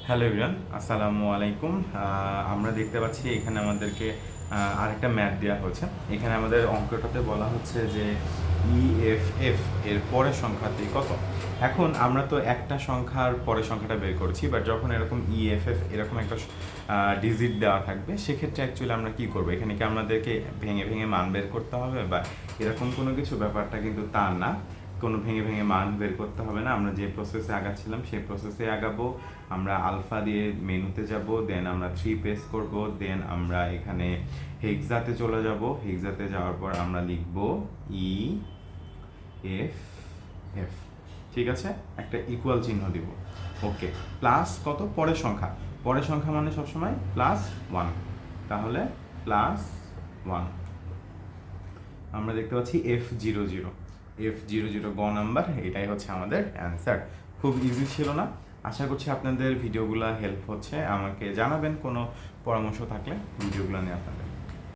Hello everyone, আসসালামু আলাইকুম। আমরা দেখতে পাচ্ছি এখানে আমাদেরকে আরেকটা ম্যাথ দেওয়া হয়েছে। এখানে আমাদের অঙ্কটাতে বলা হচ্ছে যে ইএফএফ এর পরের সংখ্যাটি কত। এখন আমরা তো একটা সংখ্যার পরের সংখ্যাটা বের করেছি, বাট যখন এরকম ইএফএফ এরকম একটা ডিজিট দেওয়া থাকবে, সেক্ষেত্রে অ্যাকচুয়ালি আমরা কি করবো, এখানে কি আমাদেরকে ভেঙে ভেঙে মান বের করতে হবে বা এরকম কোনো কিছু? ব্যাপারটা কিন্তু তা না, কোনো ভেঙে ভেঙে মান বের করতে হবে না। আমরা যে প্রসেসে আগাচ্ছিলাম সেই প্রসেসে আগাবো। আমরা আলফা দিয়ে মেনুতে যাব, দেন আমরা 3 প্রেস করব, দেন আমরা এখানে হেক্সাতে চলে যাব। হেক্সাতে যাওয়ার পর আমরা লিখব ই এফ এফ, ঠিক আছে, একটা ইকুয়াল চিহ্ন দিব। ওকে, প্লাস কত? পরের সংখ্যা। পরের সংখ্যা মানে সবসময় +1, তাহলে +1 আমরা দেখতে পাচ্ছি F00। F00 গ নাম্বার, এটাই হচ্ছে আমাদের অ্যান্সার। খুব ইজি ছিল না? আশা করছি আপনাদের ভিডিওগুলো হেল্প হচ্ছে। আমাকে জানাবেন কোনো পরামর্শ থাকলে ভিডিওগুলো নিয়ে আপনাদের।